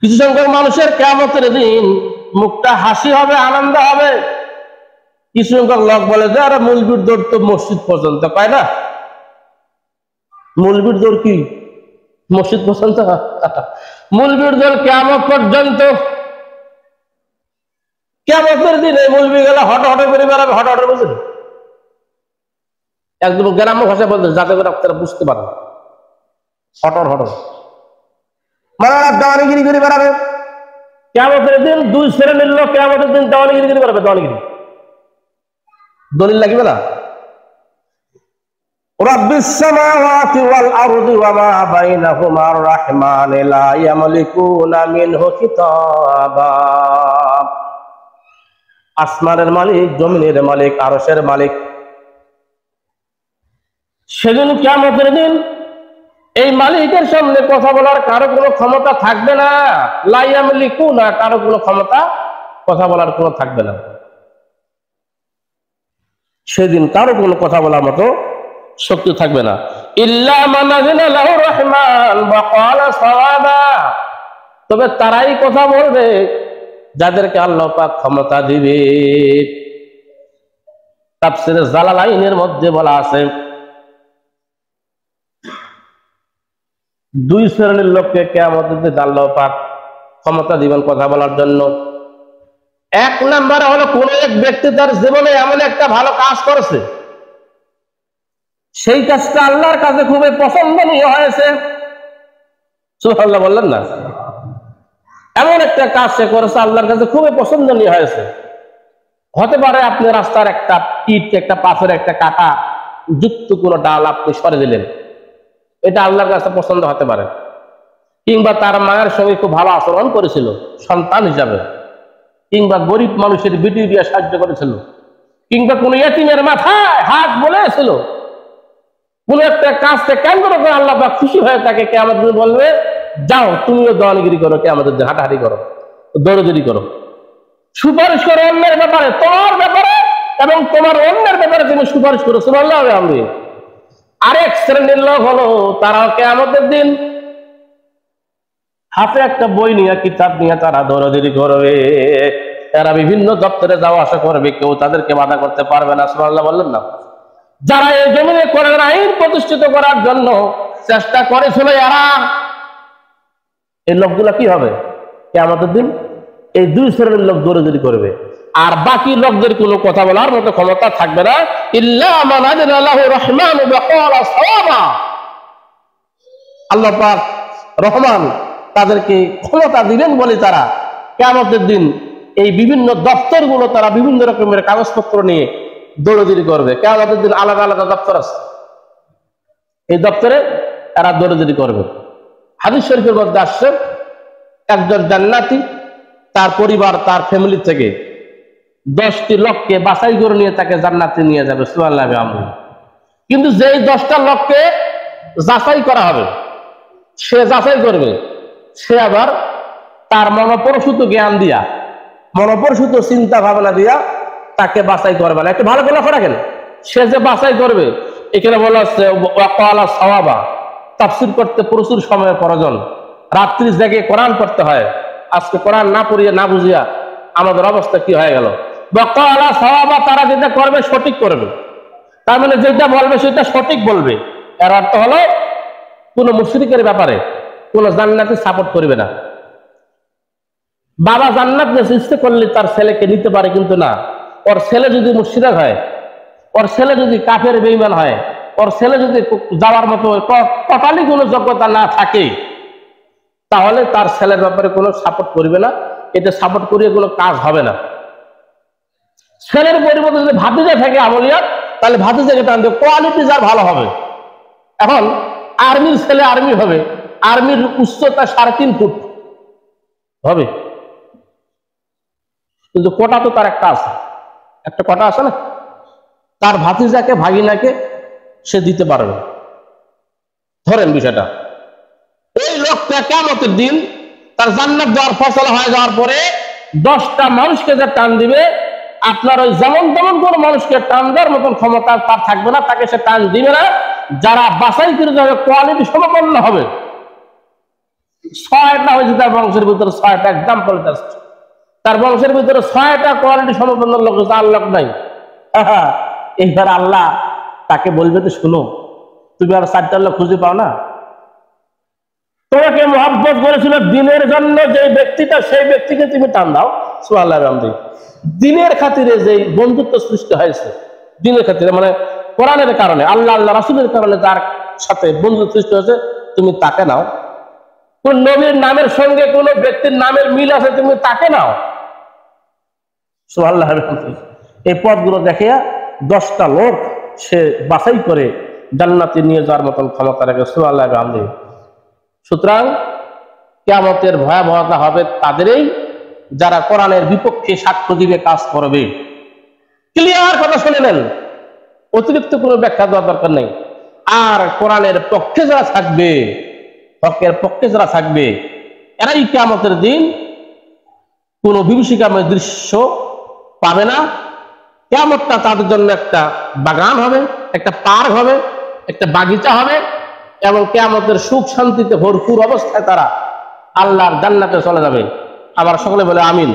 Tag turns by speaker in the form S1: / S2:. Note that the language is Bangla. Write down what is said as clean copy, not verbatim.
S1: কিছু সংখ্যক মানুষের কিয়ামতের দিন মুখটা হাসি হবে, আনন্দ হবে। কিছু সংখ্যক লোক বলে যে আরে মৌলবীর দৌড় তো মসজিদ পর্যন্ত, পায় না? মৌলবীর দৌড় কি মসজিদ পর্যন্ত? মৌলবীর দৌড় কিয়ামত পর্যন্ত। কিয়ামতের দিন এই মৌলবী গেলে হট হট করে বেড়াবে, হট হট বুঝলেন, একদম গ্রাম্য ভাষা বলতে, যাতে করে আপনারা বুঝতে পারেন। হটর হটর মানে দেওয়ানিগিরি করে বেড়াবে। কিয়ামতের দিন দুই শ্রেণীর লোক কিয়ামতের দিন দেওয়ানিগিরি করে বেড়াবে। দেওয়ানিগিরি দলিল লাগবে না? রাব্বিস সামাওয়াতি ওয়াল আরদি ওয়া মা বাইনাহুমা আর-রাহমান লা ইয়ামলিকুনা মিনহু কিতাবা। আসমানের মালিক, জমিনের মালিক, আরশের মালিক। সেদিন কিয়ামতের দিন এই মালিকের সামনে কথা বলার কারো কোনো ক্ষমতা থাকবে না। লা ইয়ামলিকুনা, কারো কোনো ক্ষমতা কথা বলার কোনো থাকবে না। সেদিন কারো কোনো কথা বলার মতো শক্তি থাকবে না। ইল্লা মান আযিনা লাহু রাহমান ওয়া ক্বালা সাওয়াবা, তবে তারাই কথা বলবে যাদেরকে আল্লাহ পাক ক্ষমতা দিবে। তাফসীরে জালালাইনের মধ্যে বলা আছে দুই শ্রেণীর লোককে কিয়ামতের দিন আল্লাহ পাক ক্ষমতা দিবেন কথা বলার জন্য। এক নম্বরে হলো কোন এক ব্যক্তি তার জীবনে এমন একটা ভালো কাজ করেছে, সেই কাজটা আল্লাহর কাছে খুবই পছন্দনীয় হয়েছে। সুবহানাল্লাহ বললেন না? এমন একটা কাজ সে করেছে আল্লাহর কাছে খুবই পছন্দনীয় হয়েছে। হতে পারে আপনি রাস্তার একটা ইট, একটা পাথর, একটা কাটা যুক্ত কোনো ডাল আপনি সরে দিলেন, এটা আল্লাহর কাছে পছন্দ হতে পারে। কিংবা তার মায়ের সঙ্গে খুব ভালো আচরণ করেছিল সন্তান হিসাবে, কিংবা গরিব মানুষের বিটি দিয়ে সাহায্য করেছিল, কিংবা কোনো ইয়েতিমের মাথায় হাত বলেছিল। কোন একটা কাজকে কেন্দ্র করে আল্লাহ পাক খুশি হয়ে তাকে কিয়ামতের দিন বলবে, যাও তুমিও দেওয়ানিগিরি করো, কিয়ামতের দিন হাঁটাহাঁটি করো, দৌড়াদৌড়ি করো, সুপারিশ করো অন্যের ব্যাপারে, তোমার ব্যাপারে এবং তোমার অন্যের ব্যাপারে তুমি সুপারিশ করো। সুবহানাল্লাহ। আমি আরেক শ্রেণীর লোক হলো তারা কিয়ামতের দিন হাতে একটা বই নিয়ে, কিতাব নিয়ে তারা দৌড়াদৌড়ি করবে। এরা বিভিন্ন দপ্তরে যাওয়া আসা করবে, কেউ তাদেরকে বাধা করতে পারবে না। সুবহানাল্লাহ বললেন না? যারা এই জমিনে কোরআনের আইন প্রতিষ্ঠিত করার জন্য চেষ্টা করেছিল, এরা এই লোকগুলা কি হবে কিয়ামতের দিন? এই দুই শ্রেণীর লোক দৌড়াদৌড়ি করবে, আর বাকি লোকদের কোনো কথা বলার মতো ক্ষমতা থাকবে না। ইল্লা মান আযিনা লাহু রাহমান ওয়া ক্বালা সাওয়াবা, আল্লাহ পাক রহমান তাদেরকে ক্ষমতা দিবেন বলে তারা কিয়ামতের দিন এই বিভিন্ন দপ্তরগুলো, তারা বিভিন্ন রকমের কাগজপত্র নিয়ে দৌড়াদৌড়ি করবে। কিয়ামতের দিন আলাদা আলাদা দপ্তর আছে, এই দপ্তরে তারা দৌড়াদৌড়ি করবে। হাদিস শরীফের মধ্যে আসছে একজন জান্নাতি তার পরিবার, তার ফ্যামিলি থেকে 10টি লোককে বাছাই করে নিয়ে তাকে জান্নাতে নিয়ে যাবে। সুবহানাল্লাহ। আমরা কিন্তু যেই 10টা লোককে যাচাই করা হবে, সে যাচাই করবে, সে আবার তার মনোপরশুত জ্ঞান দিয়া, মনোপরশুত চিন্তা ভাবনা দিয়া তাকে বাছাই করবে না। একটু ভালো করে লক্ষ্য রাখেন, সে যে বাছাই করবে, এখানে বলা হচ্ছে ওয়া ক্বালা সাওয়াবা। তাফসীর করতে প্রচুর সময় প্রয়োজন, রাত্রি জেগে কোরআন পড়তে হয়। আজকে কোরআন না পড়িয়ে না বুঝিয়া আমাদের অবস্থা কি হয়ে গেল। ওয়া ক্বালা সাওয়াবা, তারা যেটা করবে সঠিক করবে, তার মানে যেটা বলবে সেটা সঠিক বলবে। এর অর্থ হলো কোন মুশরিকের ব্যাপারে কোন জান্নাতি সাপোর্ট করবে না। বাবা জান্নাত নিতে ইচ্ছে করলে তার ছেলেকে নিতে পারে, কিন্তু না, ওর ছেলে যদি মুশরিক হয়, ওর ছেলে যদি কাফের বেঈমান হয়, ওর ছেলে যদি যাওয়ার মতো টোটালি কোনো যোগ্যতা না থাকে, তাহলে তার ছেলের ব্যাপারে কোনো সাপোর্ট করবে না। এতে সাপোর্ট করিয়ে কোনো কাজ হবে না। ছেলের পরিবর্তে যদি ভাতিজা থাকে আমলিয়াত, তাহলে ভাতিজাকে টানবে, কোয়ালিটি যার ভালো হবে। এখন আর্মির ছেলে আর্মি হবে, আর্মির উচ্চতা 3.5 ফুট হবে, কিন্তু কোটা তো তার একটা আছে, একটা কোটা আছে না, তার ভাতিজাকে ভাগিনাকে সে দিতে পারবে। ধরেন বিষয়টা, এই লোকটা কিয়ামতের দিন তার জান্নাত দেওয়ার ফয়সালা হয়ে যাওয়ার পরে 10টা মানুষকে যে টান দিবে, আপনার ওই যেমন তেমন কোন মানুষকে টান দেওয়ার মতন ক্ষমতা তার থাকবে না, তাকে সে টান দিবে না। যারা বাছাই করে যাবে, কোয়ালিটি সমপন্ন হবে, 6টা হয়েছে তার বংশের ভিতরে, 6টা এক্সাম্পল জাস্ট। তার বংশের ভিতরে 6টা কোয়ালিটি সম্পন্ন লোক, 4 লোক নাই। এইবার আল্লাহ তাকে বলবে যে শুনো, তুমি আর 4টা লোক খুঁজে পাও না? তোমাকে মহব্বত করেছিল দিনের জন্য যে ব্যক্তিটা, সেই ব্যক্তিকে তুমি টান দাও। সুবহানাল্লাহ। দিনের খাতিরে যে বন্ধুত্ব সৃষ্টি হয়েছে, দিনের খাতিরে মানে কোরআনের কারণে, আল্লাহ আল্লাহ রাসূলের কারণে যার সাথে বন্ধুত্ব সৃষ্টি হয়েছে, তুমি তাকে নাও। কোন নবীর নামের সঙ্গে কোন ব্যক্তির নামের মিল আছে, তুমি তাকে নাও। সুবহানাল্লাহ। এই পথগুলো দেখে 10টা লোক সে বাছাই করে জান্নাতে নিয়ে যাওয়ার মতন ক্ষমতা রাখে। সুবহানাল্লাহ। সুতরাং কিয়ামতের ভয়াবহতা হবে তাদেরই যারা কোরআনের বিপক্ষে সাক্ষ্য দিবে, কাজ করবে। ক্লিয়ার কথা শুনে নেন, অতিরিক্ত কোনো ব্যাখ্যা দেওয়ার দরকার নেই। আর কোরআনের পক্ষে যারা থাকবে, হকের পক্ষে যারা থাকবে, এরাই কিয়ামতের দিন কোনো বিভীষিকাময় দৃশ্য পাবে না। কিয়ামতটা তাদের জন্য একটা বাগান হবে, একটা পার্ক হবে, একটা বাগিচা হবে, এবং কিয়ামতের সুখ শান্তিতে ভরপুর অবস্থায় তারা আল্লাহর জান্নাতে চলে যাবে। আবার সকলে বলে আমিন।